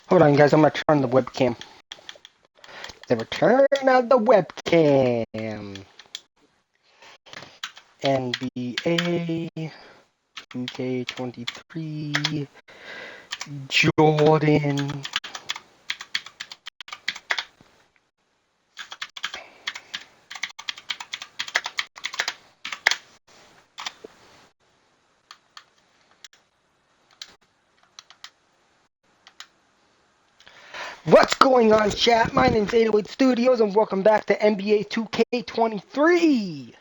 Hold on, guys. I'm gonna turn the webcam. The return of the webcam. NBA2k23 Jordan. What's going on, chat? My name's 808 Studios, and welcome back to NBA2k23.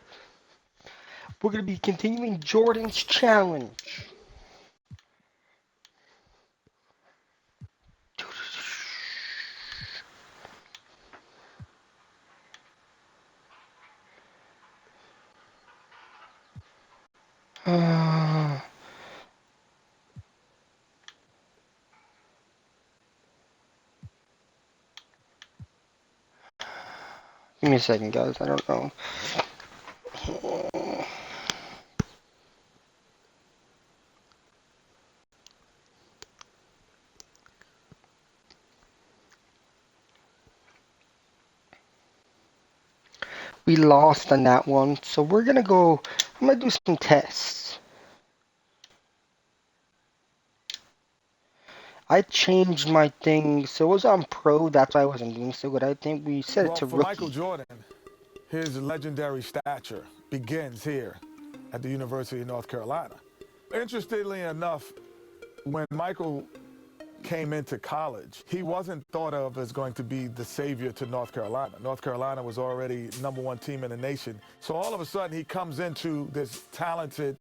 We're going to be continuing Jordan's challenge. Give me a second, guys. I don't know. We lost on that one, so we're going to go. I'm going to do some tests. I changed my thing, so it was on pro. That's why I wasn't doing so good. I think we set it to rookie. Michael Jordan, his legendary stature begins here at the University of North Carolina. Interestingly enough, when Michael came into college, he wasn't thought of as going to be the savior to North Carolina. North Carolina was already #1 team in the nation. So all of a sudden he comes into this talented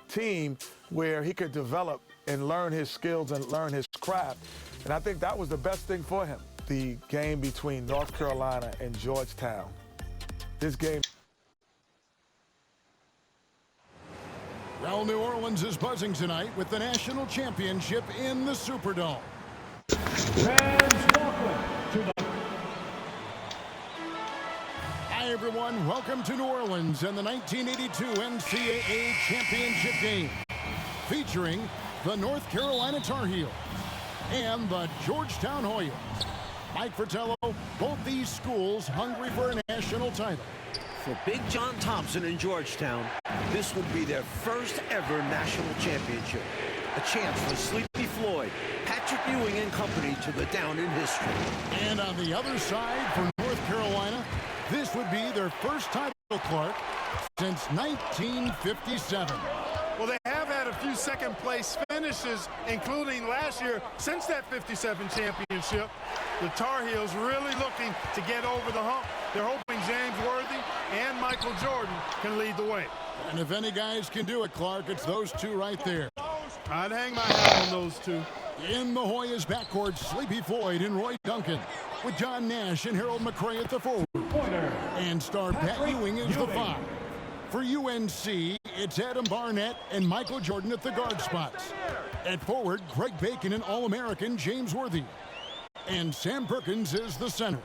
team where he could develop and learn his skills and learn his craft. And I think that was the best thing for him. The game between North Carolina and Georgetown. This game. Well, New Orleans is buzzing tonight with the national championship in the Superdome. Hi, everyone. Welcome to New Orleans and the 1982 NCAA championship game, featuring the North Carolina Tar Heels and the Georgetown Hoyas. Mike Fratello, both these schools hungry for a national title. For Big John Thompson in Georgetown, this would be their first ever national championship. A chance for Sleepy Floyd, Patrick Ewing and company to go down in history. And on the other side for North Carolina, this would be their first title, Clark, since 1957. Well, they have had a few second-place finishes, including last year, since that 57 championship. The Tar Heels really looking to get over the hump. They're hoping James Worthy and Michael Jordan can lead the way. And if any guys can do it, Clark, it's those two right there. I'd hang my hat on those two. In the Hoyas backcourt, Sleepy Floyd and Roy Duncan, with John Nash and Harold McRae at the forward. And star Pat Ewing is the 5. For UNC, it's Adam Barnett and Michael Jordan at the guard spots. At forward, Greg Bacon and All-American James Worthy. And Sam Perkins is the center.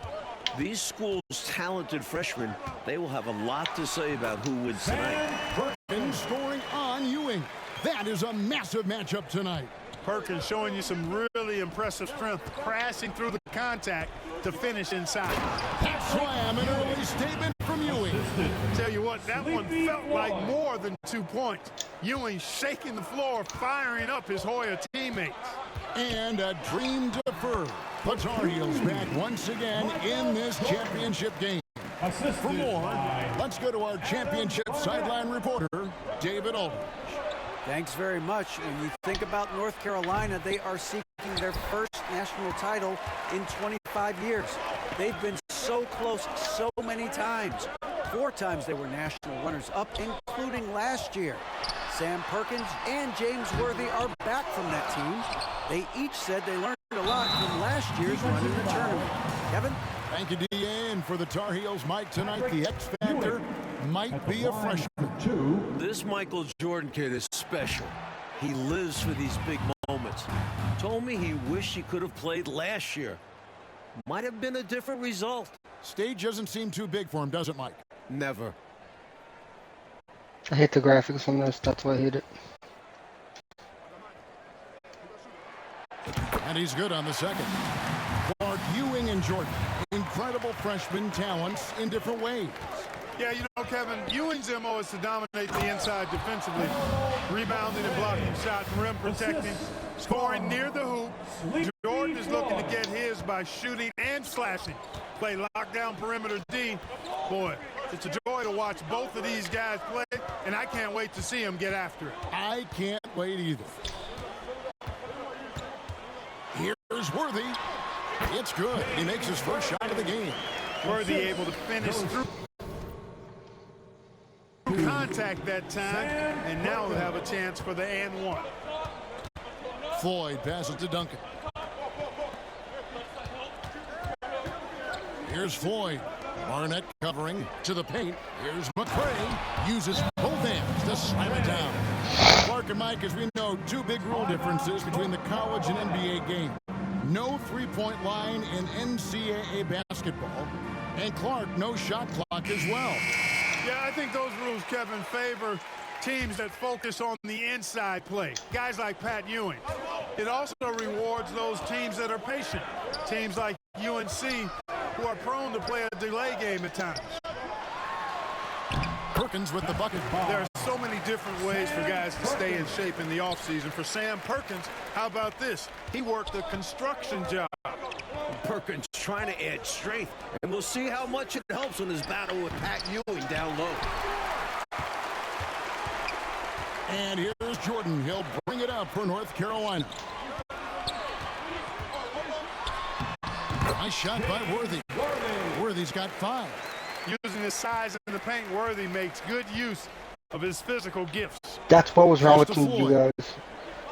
These schools' talented freshmen, they will have a lot to say about who wins tonight. Perkins scoring on Ewing. That is a massive matchup tonight. Perkins showing you some really impressive strength, crashing through the contact to finish inside. That slam, an early statement from Ewing. Tell you what, that one felt like more than 2 points. Ewing shaking the floor, firing up his Hoya teammates. And a dream deferred. The Tar Heels back once again in this championship game. For more, let's go to our championship sideline reporter, David Aldridge. Thanks very much. And you think about North Carolina, they are seeking their first national title in 25 years. They've been so close so many times. 4 times they were national runners-up, including last year. Sam Perkins and James Worthy are back from that team. They each said they learned a lot from last year's run in the tournament. Kevin? Thank you, D.A. And for the Tar Heels, Mike, tonight the X Factor might be a freshman. This Michael Jordan kid is special. He lives for these big moments. Told me he wished he could have played last year. Might have been a different result. Stage doesn't seem too big for him, does it, Mike? Never. I hate the graphics on this. That's why I hate it. And he's good on the second. Clark, Ewing, and Jordan. Incredible freshman talents in different ways. Yeah, you know, Kevin, Ewing's MO is to dominate the inside defensively. Rebounding and blocking shots, rim protecting, scoring near the hoop. Jordan is looking to get his by shooting and slashing. Play lockdown perimeter D. Boy, it's a joy to watch both of these guys play, and I can't wait to see them get after it. I can't wait either. Here's Worthy. It's good. He makes his first shot of the game. Worthy able to finish through contact that time, and now we'll have a chance for the and one. Floyd passes to Duncan. Here's Floyd. Barnett covering to the paint. Here's McRae. Uses both hands to slam it down. Clark and Mike, as we know, two big rule differences between the college and NBA game. No three-point line in NCAA basketball. And Clark, no shot clock as well. Yeah, I think those rules, Kevin, favor teams that focus on the inside play. Guys like Pat Ewing. It also rewards those teams that are patient. Teams like UNC who are prone to play a delay game at times. Perkins with the bucket. There are so many different ways for guys to stay in shape in the offseason. For Sam Perkins, how about this? He worked a construction job. Perkins trying to add strength, and we'll see how much it helps in his battle with Pat Ewing down low. And here's Jordan. He'll bring it up for North Carolina. Nice shot by Worthy. Worthy's got 5. Using his size in the paint, Worthy makes good use of his physical gifts. That's what was wrong with Just a you Floyd. guys.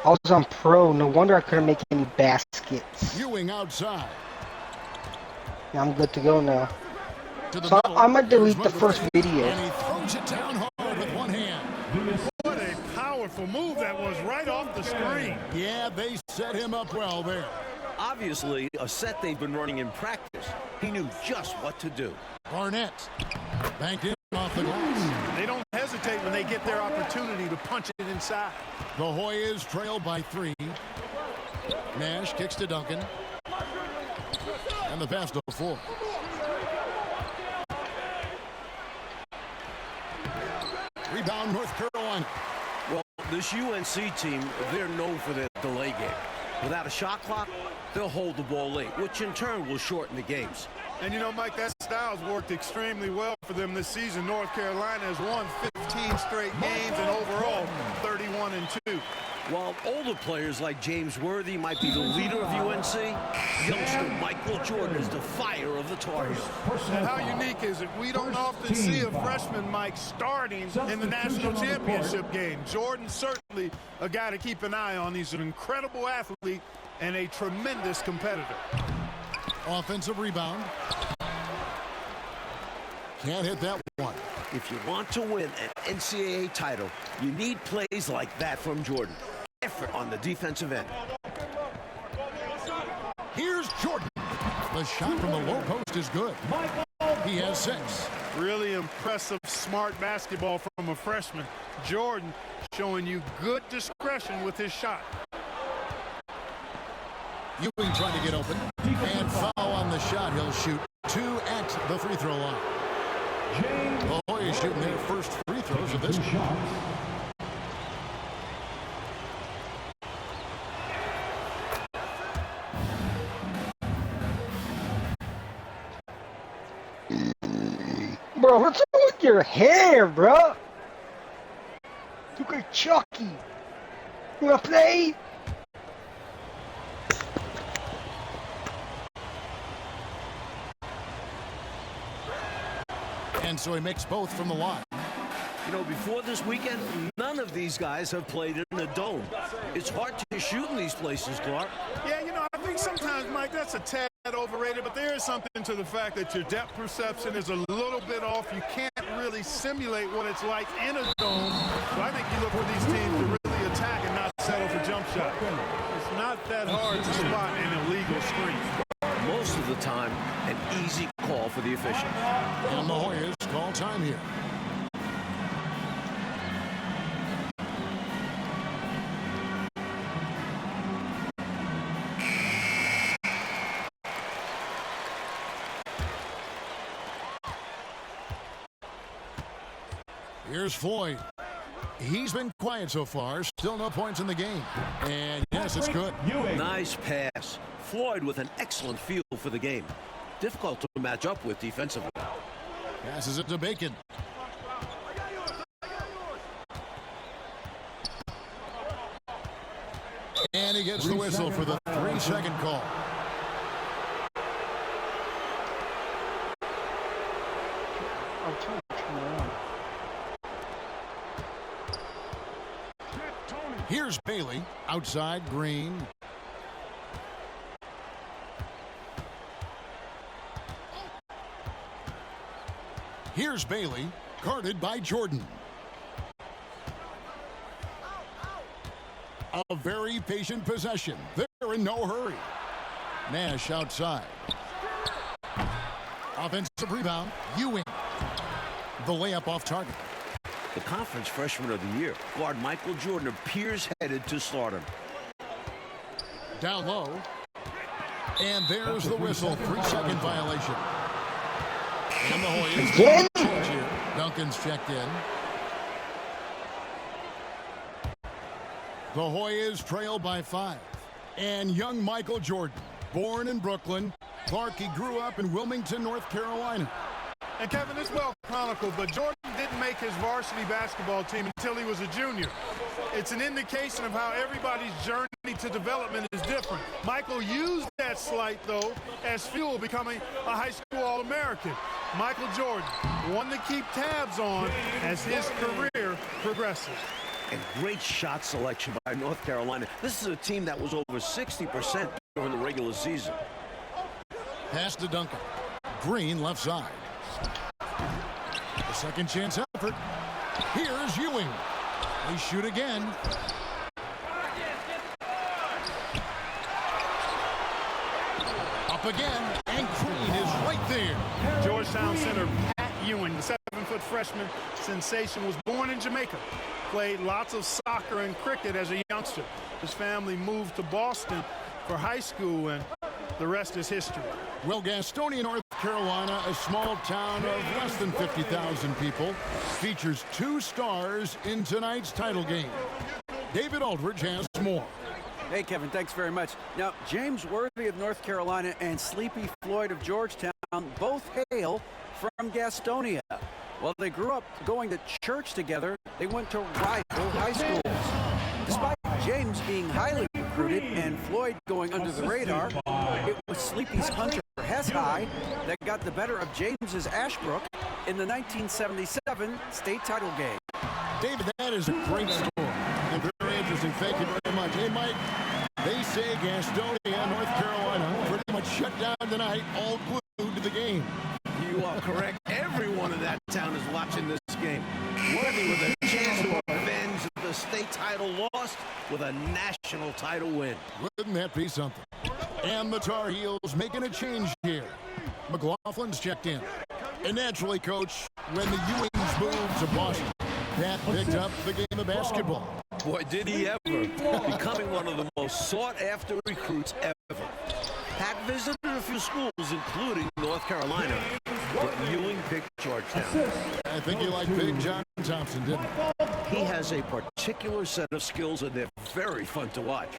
I was on pro. No wonder I couldn't make any baskets. Ewing outside. Yeah, I'm good to go now. To the So middle. I might delete Here's the first McRae. video. And he throws it down hard with one hand. What a powerful move that was right off the screen. Yeah, they set him up well there. Obviously, a set they've been running in practice. He knew just what to do. Barnett banked in off the glass. They don't hesitate when they get their opportunity to punch it inside. The Hoyas trail by 3. Nash kicks to Duncan. And the pass to Floyd. Rebound North Carolina. Well, this UNC team, they're known for their delay game. Without a shot clock, they'll hold the ball late, which in turn will shorten the games. And you know, Mike, that style's worked extremely well for them this season. North Carolina has won 15 straight games and overall 31-2. While older players like James Worthy might be the leader of UNC, youngster Michael Jordan is the fire of the Tar Heels. And how unique is it? We don't often see a freshman, Mike, starting in the national championship game. Jordan certainly a guy to keep an eye on. He's an incredible athlete and a tremendous competitor. Offensive rebound. Can't hit that one. If you want to win an NCAA title, you need plays like that from Jordan. Effort on the defensive end. Here's Jordan. The shot from the low post is good. He has 6. Really impressive, smart basketball from a freshman. Jordan showing you good discretion with his shot. Ewing trying to get open. And foul on the shot. He'll shoot 2 at the free throw line. The Hoyas shooting their first free throws of this shot. Bro, what's wrong with your hair, bro? Look like Chucky. You wanna play? And so he makes both from the line. You know, before this weekend, none of these guys have played in a dome. It's hard to shoot in these places, Clark. Yeah, you know, I think sometimes, Mike, that's a tad overrated, but there is something to the fact that your depth perception is a little bit off. You can't really simulate what it's like in a dome. So I think you look for these teams to really attack and not settle for jump shot. It's not that hard to spot an illegal screen. Most of the time, an easy call for the official. And the Hoyas call time here. Here's Floyd. He's been quiet so far. Still no points in the game. And yes, it's good. Nice pass. Floyd with an excellent feel for the game. Difficult to match up with defensively. Passes it to Bacon. And he gets the whistle for the 3-second call. Here's Bailey. Outside, Green. Here's Bailey. Guarded by Jordan. A very patient possession. They're in no hurry. Nash outside. Offensive rebound. Ewing. The layup off target. The conference freshman of the year, guard Michael Jordan, appears headed to stardom. Down low. And there's the whistle. 3-second violation. And the Hoyas Again? change here. Duncan's checked in. The Hoyas trail by 5. And young Michael Jordan, born in Brooklyn. Clark, he grew up in Wilmington, North Carolina. And Kevin, it's well chronicled, but Jordan didn't make his varsity basketball team until he was a junior. It's an indication of how everybody's journey to development is different. Michael used that slight, though, as fuel, becoming a high school All-American. Michael Jordan, one to keep tabs on as his career progresses. And great shot selection by North Carolina. This is a team that was over 60% during the regular season. Pass to Duncan. Green left side. The second chance effort. Here's Ewing. They shoot again. Up again, and Green is right there. Georgetown center Pat Ewing, the 7-foot freshman sensation, was born in Jamaica. Played lots of soccer and cricket as a youngster. His family moved to Boston for high school, and the rest is history. Well, Gastonia, North Carolina, a small town of less than 50,000 people, features 2 stars in tonight's title game. David Aldridge has more. Hey, Kevin, thanks very much. Now, James Worthy of North Carolina and Sleepy Floyd of Georgetown both hail from Gastonia. While they grew up going to church together, they went to rival high schools. Despite James being highly recruited and Floyd going under the radar, it was Sleepy's Hunter Hess High that got the better of James's Ashbrook in the 1977 state title game. David, that is a great story. And very interesting. Thank you very much. Hey, Mike, they say Gastonia, North Carolina, pretty much shut down tonight, all glued to the game. You are correct. Everyone in that town is watching this game. Worthy with a chance to avenge the state title lost with a national title win. Wouldn't that be something? And the Tar Heels making a change here. McLaughlin's checked in. And naturally, Coach, when the Ewings moved to Boston, Pat picked up the game of basketball. Boy, did he ever. Becoming one of the most sought-after recruits ever. Pat visited a few schools, including North Carolina, but Ewing picked Georgetown. I think he liked Big John Thompson, didn't he? He has a particular set of skills, and they're very fun to watch.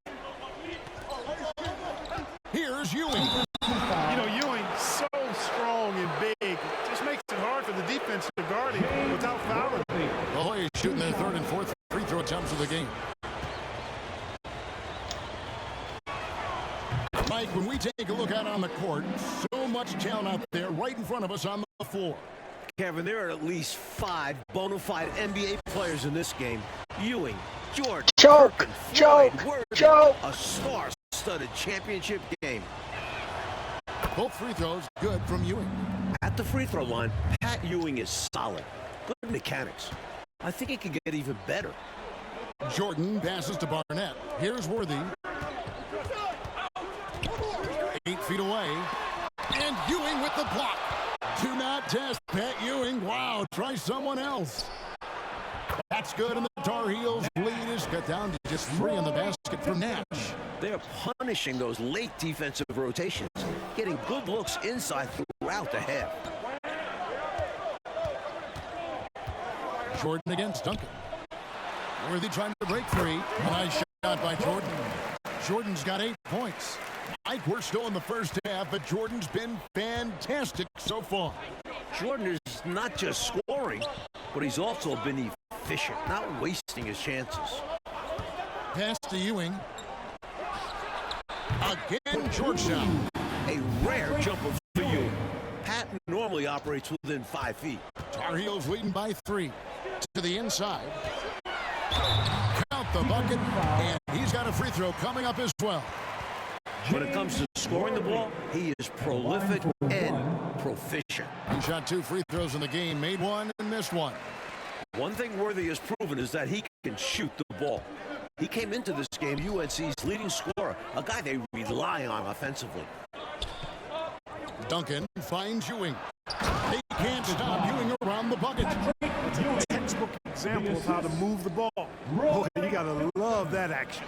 Here's Ewing. You know, Ewing, so strong and big, just makes it hard for the defense to guard him without fouling. The Hoyas shooting their 3rd and 4th free throw attempts of the game. Mike, when we take a look out on the court, so much talent out there right in front of us on the floor. Kevin, there are at least 5 bona fide NBA players in this game. Ewing, Jordan, Choke, Perkins, choke, Floyd, Worthy. choke. A star-studded championship game. Both free throws good from Ewing. At the free throw line, Pat Ewing is solid. Good mechanics. I think he could get even better. Jordan passes to Barnett. Here's Worthy. 8 feet away. And Ewing with the block. Do not test Pat Ewing. Wow, try someone else. That's good, and the Tar Heels lead is cut down to just 3 in the basket for Nash. They're punishing those late defensive rotations, getting good looks inside throughout the half. Jordan against Duncan. Worthy trying to break free. A nice shot by Jordan. Jordan's got 8 points. Mike, we're still in the first half, but Jordan's been fantastic so far. Jordan is not just scoring, but he's also been efficient, not wasting his chances. Pass to Ewing. Again, Georgetown. A rare jumper for you. Patton normally operates within 5 feet. Tar Heels leading by 3. To the inside. Count the bucket, and he's got a free throw coming up as well. When it comes to scoring the ball, he is prolific and proficient. He shot 2 free throws in the game, made 1 and missed 1. One thing Worthy has proven is that he can shoot the ball. He came into this game UNC's leading scorer, a guy they rely on offensively. Duncan finds Ewing. They can't stop Ewing around the bucket. A textbook example of how to move the ball. Boy, you gotta love that action.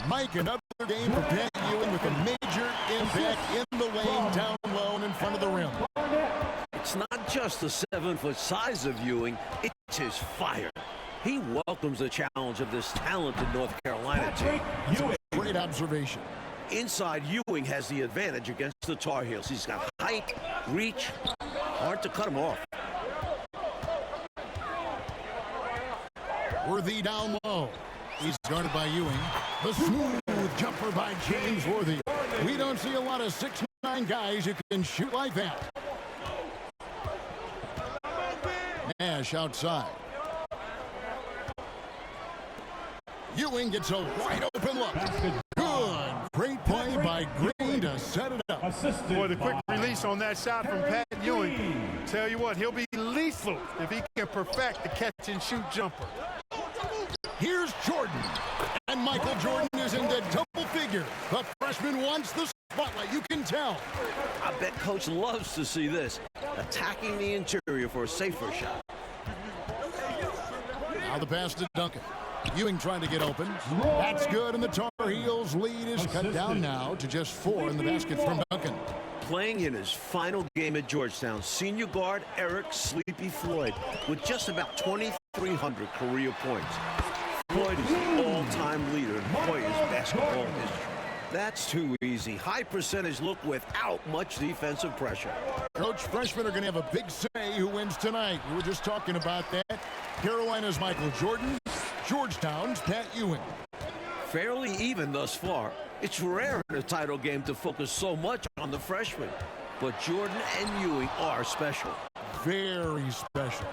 Mike, another game for Pat Ewing with a major impact in the lane, down low and in front of the rim. It's not just the 7-foot size of Ewing, it's his fire. He welcomes the challenge of this talented North Carolina team. Great observation. Inside, Ewing has the advantage against the Tar Heels. He's got height, reach, hard to cut him off. Worthy down low. He's guarded by Ewing. The smooth jumper by James Worthy. We don't see a lot of 6'9" guys who can shoot like that. Nash outside. Ewing gets a wide open look. Good. Great play by Green to set it up. Boy, the quick release on that shot from Pat Ewing. Tell you what, he'll be lethal if he can perfect the catch and shoot jumper. Here's Jordan. And Michael Jordan is in the double figure. The freshman wants the spotlight, you can tell. I bet Coach loves to see this. Attacking the interior for a safer shot. Now the pass to Duncan. Ewing trying to get open. That's good, and the Tar Heels lead is cut down now to just 4 in the basket from Duncan. Playing in his final game at Georgetown, senior guard Eric Sleepy Floyd with just about 2,300 career points. Floyd is the all-time leader in Hoyas basketball history. That's too easy. High percentage look without much defensive pressure. Coach, freshmen are going to have a big say who wins tonight. We were just talking about that. Carolina's Michael Jordan, Georgetown's Pat Ewing. Fairly even thus far. It's rare in a title game to focus so much on the freshmen. But Jordan and Ewing are special. Very special.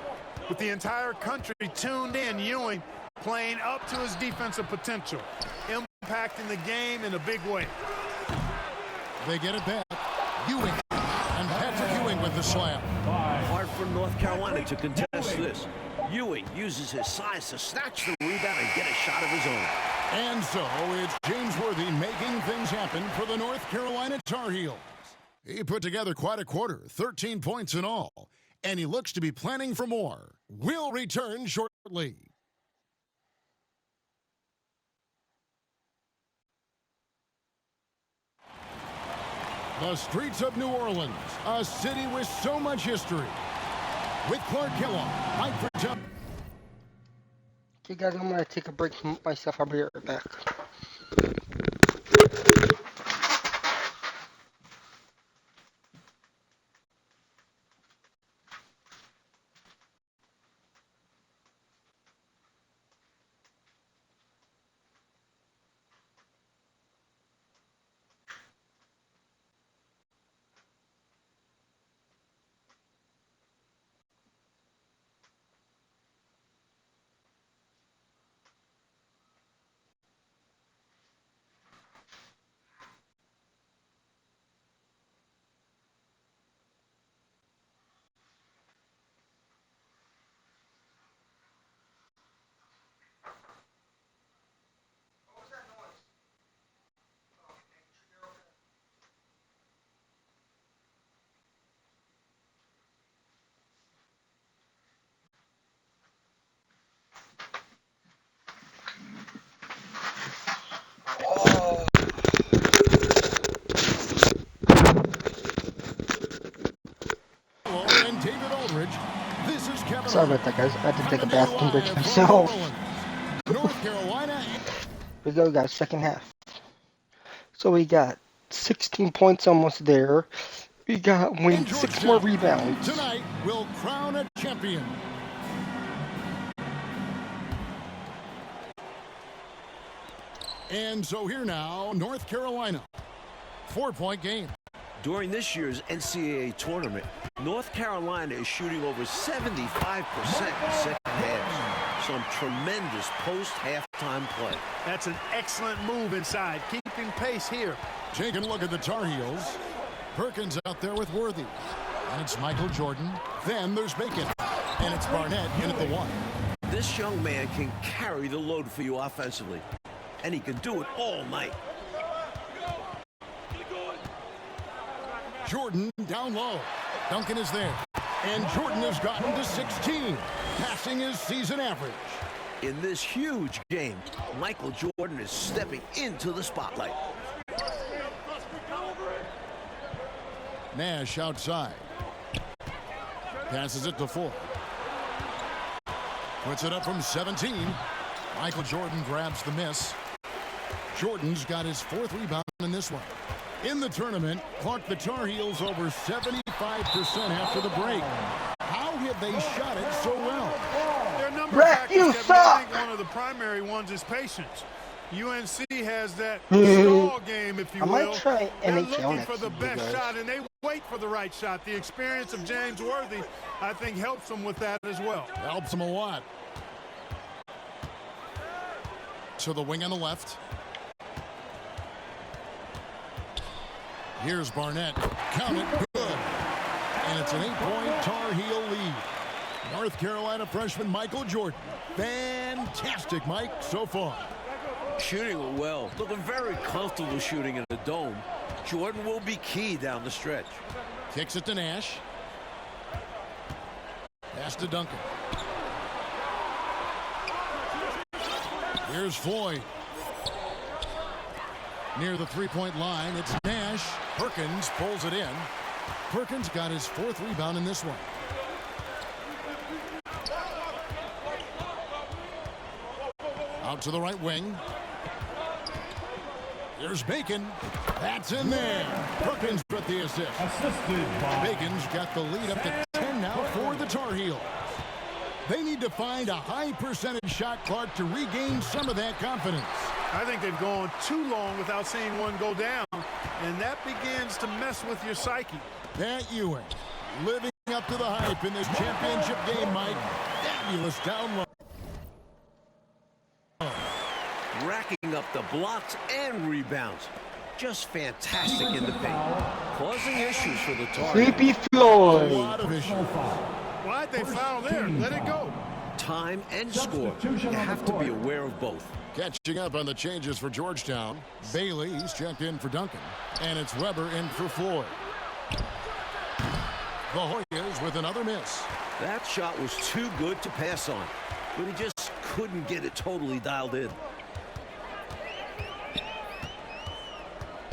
With the entire country tuned in, Ewing playing up to his defensive potential, impacting the game in a big way. They get it back. Ewing and Patrick Ewing with the slam. Hard for North Carolina to contest this. Ewing uses his size to snatch the rebound and get a shot of his own. And so it's James Worthy making things happen for the North Carolina Tar Heels. He put together quite a quarter, 13 points in all, and he looks to be planning for more. We'll return shortly. The streets of New Orleans, a city with so much history. With Clark Kellogg, Mike Vertel. Okay, guys, I'm gonna take a break from myself. I'll be right back. And David Aldridge This is Kevin. Sorry about that, guys. I had to take a bathroom break myself. North Carolina. Here we go, guys. Second half. So we got 16 points almost there. We got win 6 more rebounds. Tonight we'll crown a champion. And so here now, North Carolina. 4-point game. During this year's NCAA tournament, North Carolina is shooting over 75% in second halves. Some tremendous post-halftime play. That's an excellent move inside, keeping pace here. Taking a look at the Tar Heels. Perkins out there with Worthy. And it's Michael Jordan. Then there's Bacon. And it's Barnett in at the 1. This young man can carry the load for you offensively. And he can do it all night. Jordan down low. Duncan is there. And Jordan has gotten to 16, passing his season average. In this huge game, Michael Jordan is stepping into the spotlight. Nash outside. Passes it to 4. Puts it up from 17. Michael Jordan grabs the miss. Jordan's got his 4th rebound in this one. In the tournament, Clark, the Tar Heels over 75% after the break. How have they shot it so well? There are a number of factors, you Kevin. suck! I think one of the primary ones is patience. UNC has that stall game, if you I will. might try They're NHL looking next for the week, best guys. shot, and they wait for the right shot. The experience of James Worthy, I think, helps them with that as well. Helps them a lot. To the wing on the left. Here's Barnett. Count it. Good. And it's an 8-point Tar Heel lead. North Carolina freshman Michael Jordan. Fantastic, Mike, so far. Shooting it well. Looking very comfortable shooting in the dome. Jordan will be key down the stretch. Kicks it to Nash. Pass to Duncan. Here's Floyd. Near the 3-point line, it's Nash. Perkins pulls it in. Perkins got his 4th rebound in this one. Out to the right wing. Here's Bacon. That's in there. Perkins with the assist. Bacon's got the lead up to 10 now for the Tar Heels. They need to find a high percentage shot, Clark, to regain some of that confidence. I think they've gone too long without seeing one go down, and that begins to mess with your psyche. Pat Ewing living up to the hype in this championship game, Mike. Fabulous down low. Racking up the blocks and rebounds. Just fantastic in the paint. Causing issues for the Tar Heels. Sleepy A Floyd. lot of issues. Why'd they foul there? Let it go. Time and score. You have to be aware of both. Catching up on the changes for Georgetown. Bailey, he's checked in for Duncan. And it's Weber in for Floyd. The Hoyas with another miss. That shot was too good to pass on, but he just couldn't get it totally dialed in.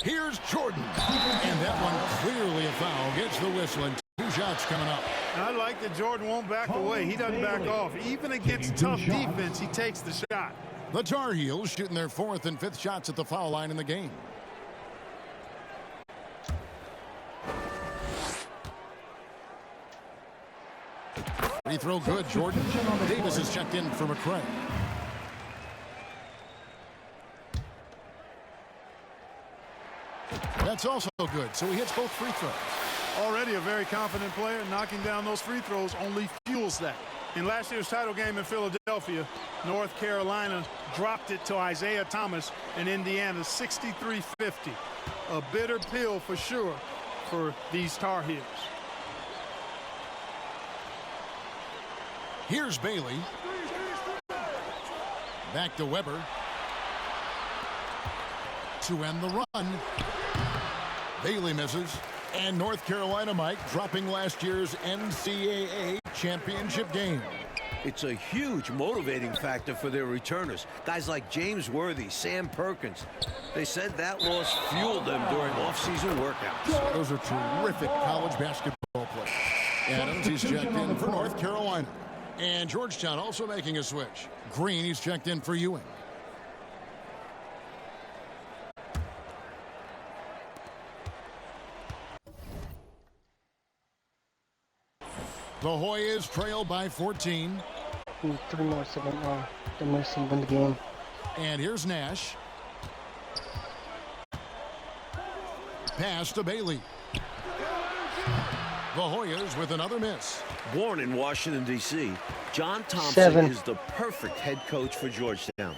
Here's Jordan. And that one clearly a foul. Gets the whistle and 2 shots coming up. I like that Jordan won't back away. He doesn't back off. Even against tough defense, he takes the shot. The Tar Heels shooting their 4th and 5th shots at the foul line in the game. Free throw good, Jordan. Davis is checked in for McCray. That's also good, so he hits both free throws. Already a very confident player. Knocking down those free throws only fuels that. In last year's title game in Philadelphia, North Carolina dropped it to Isaiah Thomas in Indiana, 63-50. A bitter pill for sure for these Tar Heels. Here's Bailey. Back to Weber. To end the run. Bailey misses. And North Carolina, Mike, dropping last year's NCAA championship game. It's a huge motivating factor for their returners. Guys like James Worthy, Sam Perkins. They said that loss fueled them during off-season workouts. Those are terrific college basketball players. Adams, he's checked in for North Carolina. And Georgetown also making a switch. Green, he's checked in for Ewing. The Hoyas trail by 14. 3 more seconds. They're missing win the game. And here's Nash. Pass to Bailey. The Hoyas with another miss. Born in Washington, D.C., John Thompson 7. is the perfect head coach for Georgetown.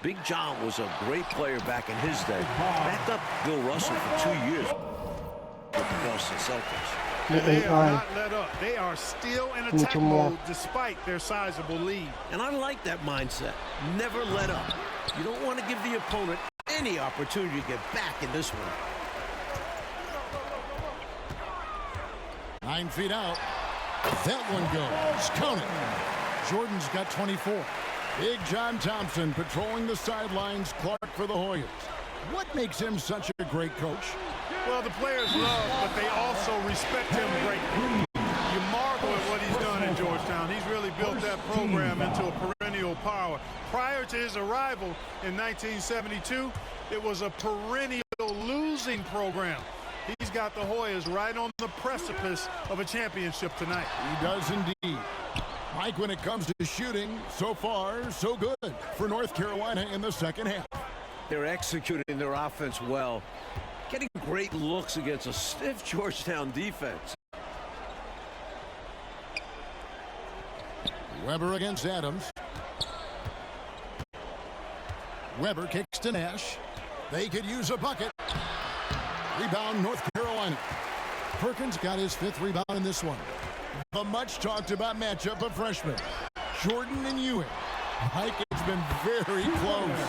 Big John was a great player back in his day. Backed up Bill Russell for 2 years with the Boston Celtics. They are not let up. They are still in attack more. mode despite their sizable lead. And I like that mindset. Never let up. You don't want to give the opponent any opportunity to get back in this one. 9 feet out. That one goes. Count it. Jordan's got 24. Big John Thompson patrolling the sidelines. Clark for the Hoyas. What makes him such a great coach? Well, the players love, but they also respect him greatly. You marvel at what he's done in Georgetown. He's really built that program into a perennial power. Prior to his arrival in 1972, it was a perennial losing program. He's got the Hoyas right on the precipice of a championship tonight. He does indeed. Mike, when it comes to shooting, so far, so good for North Carolina in the second half. They're executing their offense well. Getting great looks against a stiff Georgetown defense. Weber against Adams. Weber kicks to Nash. They could use a bucket. Rebound, North Carolina. Perkins got his 5th rebound in this one. The much talked about matchup of freshmen, Jordan and Ewing. Mike, it's been very close.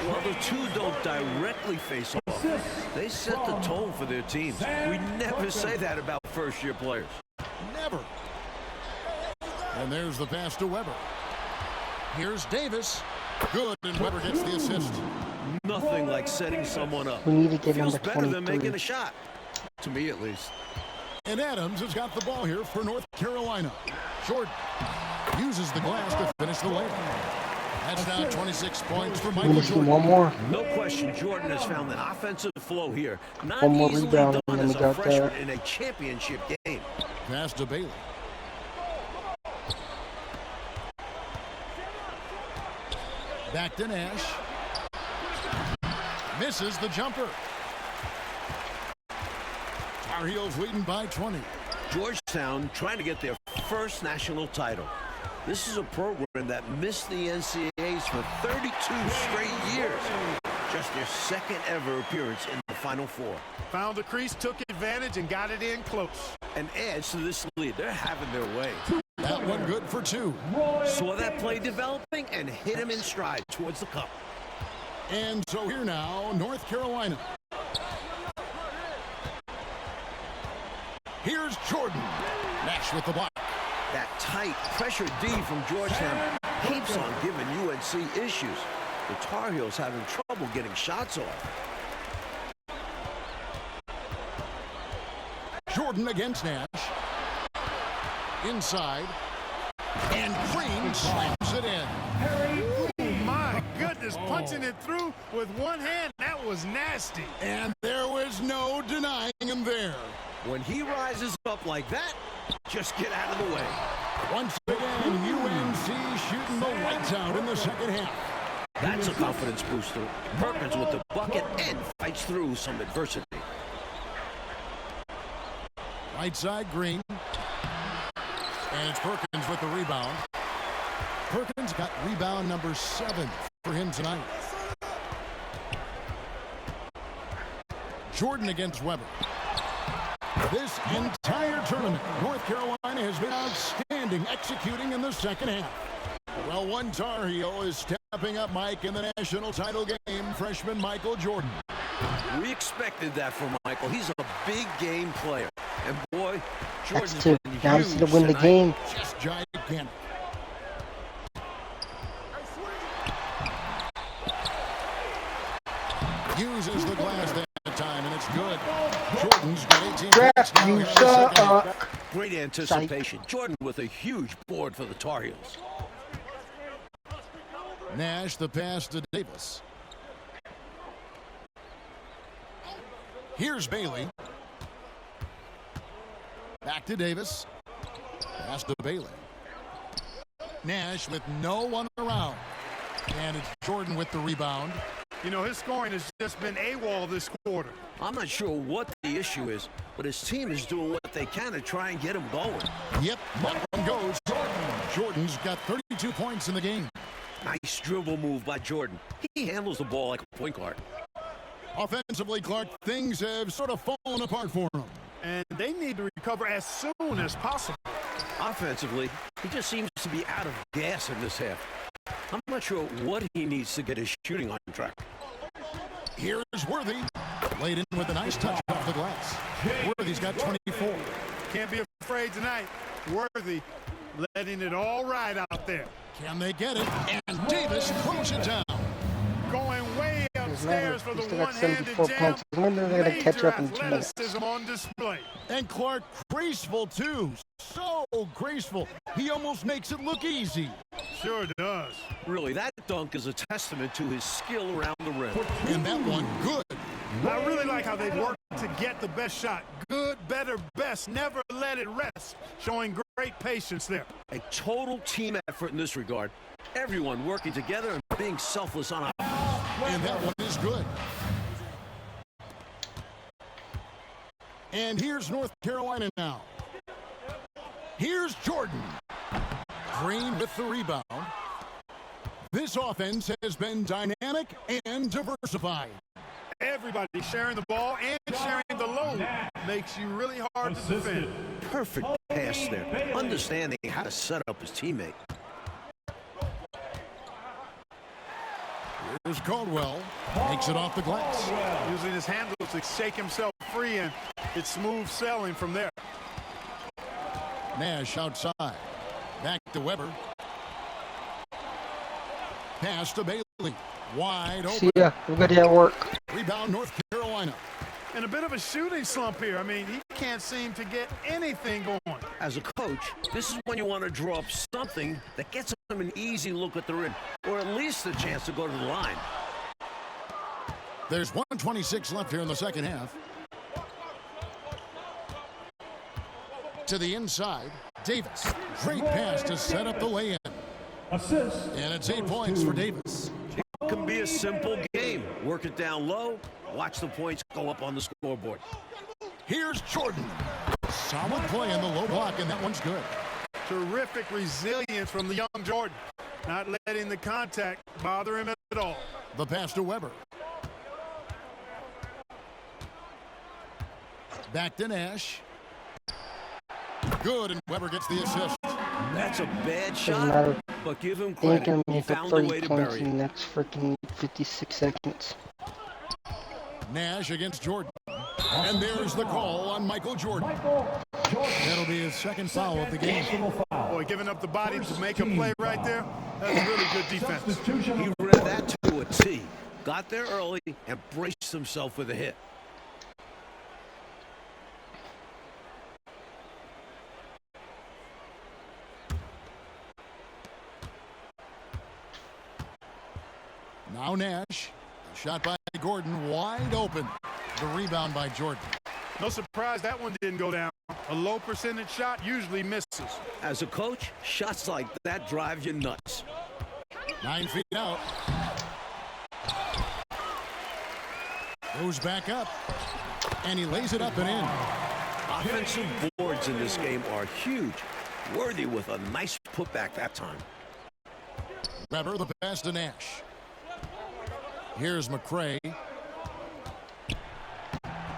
Well, the two don't directly face off. They set the tone for their teams. We never say that about first-year players. Never. And there's the pass to Weber. Here's Davis. Good, and Weber gets the assist. Nothing like setting someone up. We need to get Feels number better than 23. making a shot. To me, at least. And Adams has got the ball here for North Carolina. Jordan uses the glass to finish the layup. That's now 26 points for Michael Jordan. One more. No question, Jordan has found an offensive flow here. Not One more easily rebound, done and then as we a got freshman that. in a championship game. Pass to Bailey. Back to Nash. Misses the jumper. Tar Heels leading by 20. Georgetown trying to get their first national title. This is a program that missed the NCAAs for 32 straight years. Just their second ever appearance in the Final Four. Found the crease, took advantage, and got it in close. And adds to this lead. They're having their way. That one good for 2. Saw that play developing and hit him in stride towards the cup. And so here now, North Carolina. Here's Jordan. Nash with the block. That tight pressure D from Georgetown keeps on giving UNC issues. The Tar Heels having trouble getting shots off. Jordan against Nash. Inside. And Green slams it in. Oh, my goodness, punching it through with one hand. That was nasty. And there was no denying him there. When he rises up like that, just get out of the way. Once again, UNC shooting the lights out in the second half. That's a confidence booster. Perkins with the bucket and fights through some adversity. Right side, Green. And it's Perkins with the rebound. Perkins got rebound number 7 for him tonight. Jordan against Weber. This entire tournament, North Carolina has been outstanding executing in the second half. Well, one Tar Heel is stepping up, Mike, in the national title game, freshman Michael Jordan. We expected that from Michael. He's a big game player. And boy, That's Jordan's 2. been Now huge to win the tonight. game. Just gigantic. Uses the glass that time, and it's good. Jordan's got 18 Crap, points now you here in the shut second half. up. Great anticipation. Jordan with a huge board for the Tar Heels. Nash, the pass to Davis. Here's Bailey. Back to Davis. Pass to Bailey. Nash with no one around. And it's Jordan with the rebound. You know, his scoring has just been AWOL this quarter. I'm not sure what the issue is, but his team is doing what they can to try and get him going. Yep, that one goes Jordan. Jordan's got 32 points in the game. Nice dribble move by Jordan. He handles the ball like a point guard. Offensively, Clark, things have sort of fallen apart for him. And they need to recover as soon as possible. Offensively, he just seems to be out of gas in this half. I'm not sure what he needs to get his shooting on track. Here's Worthy. Laid in with a nice touch off the glass. Worthy's got 24. Can't be afraid tonight. Worthy letting it all ride out there. Can they get it? And Davis throws it down. Going way upstairs for the He's still got one-handed 74 jam. points. When are they going to catch Major up in 2 minutes? athleticism on display. And Clark graceful too. So graceful. He almost makes it look easy. Sure does. Really, that dunk is a testament to his skill around the rim. And that one good. I really like how they work to get the best shot. Good, better, best. Never let it rest. Showing great patience there. A total team effort in this regard. Everyone working together and being selfless on offense. And that one is good. And here's North Carolina now. Here's Jordan. Green with the rebound. This offense has been dynamic and diversified. Everybody sharing the ball and sharing the load makes you really hard to defend. Perfect pass there. Understanding how to set up his teammate. Here's Caldwell. Makes it off the glass. Using his handles to shake himself free, and it's smooth sailing from there. Nash outside. Back to Weber. Pass to Bailey. Wide open. See ya. Everybody at work. Rebound North Carolina. And a bit of a shooting slump here. I mean, he can't seem to get anything going. As a coach, this is when you want to draw up something that gets him an easy look at the rim, or at least a chance to go to the line. There's 1:26 left here in the second half. To the inside, Davis. Great pass to set up the lay-in. Assist. And it's 8 points for Davis. It can be a simple game. Work it down low, watch the points go up on the scoreboard. Here's Jordan. Solid play in the low block, and that one's good. Terrific resilience from the young Jordan. Not letting the contact bother him at all. The pass to Weber. Back to Nash. Good, and Weber gets the assist. That's a bad Doesn't shot, matter. but give him They ain't credit. gonna He make up found a way 30 to points bury in it. the next freaking 56 seconds. Nash against Jordan. And there's the call on Michael Jordan. That'll be his second foul of the game. Boy, giving up the body to make a play right there, that's really good defense. He read that to a T. Got there early and braced himself with a hit. Now Nash. Shot by Gordon, wide open. The rebound by Jordan. No surprise that one didn't go down. A low percentage shot usually misses. As a coach, shots like that drive you nuts. 9 feet out. Goes back up. And he lays it up and in. Offensive boards in this game are huge. Worthy with a nice putback that time. Weber, the pass to Nash. Here's McCray.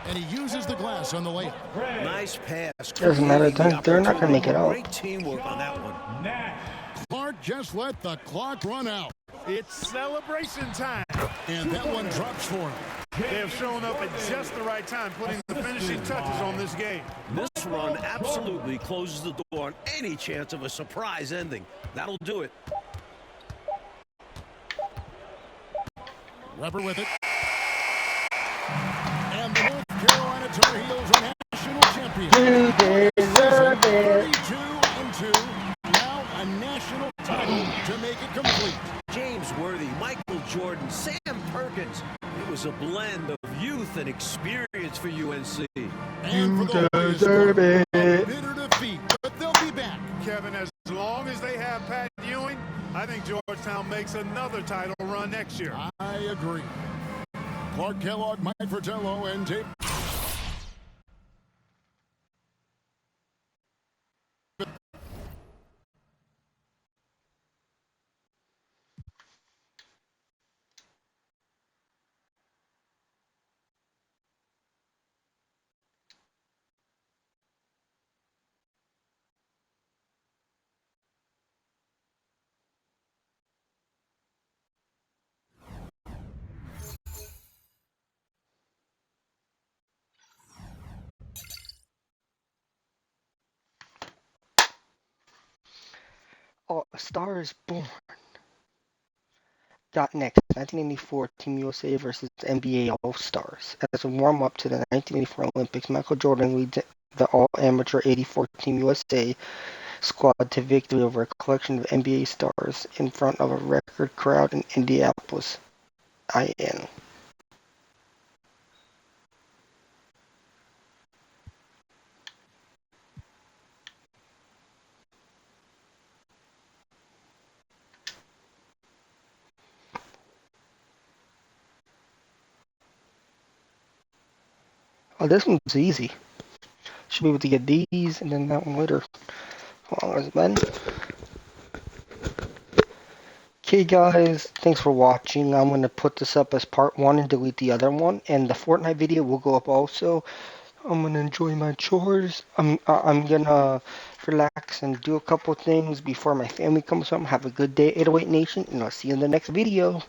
And he uses the glass on the layup. Nice pass. Doesn't matter. They're not gonna make it out. Great teamwork on that one. Clark just let the clock run out. It's celebration time. And that one drops for him. They have shown up at just the right time, putting the finishing touches on this game. This run absolutely closes the door on any chance of a surprise ending. That'll do it. Weber with it. And the North Carolina Tar Heels are national champions. You deserve And for You the Hoyas deserve squad, a it. bitter defeat, but they'll be back. Kevin, as long as they have Pat Ewing, I think Georgetown makes another title run next year. I agree. Clark Kellogg, Mike Fratello, and Dave. Oh, A Star is Born. Got next, 1984 Team USA versus NBA All-Stars. As a warm-up to the 1984 Olympics, Michael Jordan leads the all-amateur 84 Team USA squad to victory over a collection of NBA stars in front of a record crowd in Indianapolis, IN. Oh, this one's easy. Should be able to get these and then that one later. How long has it been? Okay guys, thanks for watching. I'm going to put this up as part 1 and delete the other one. And the Fortnite video will go up also. I'm going to enjoy my chores. I'm going to relax and do a couple things before my family comes home. Have a good day, 808 Nation, and I'll see you in the next video.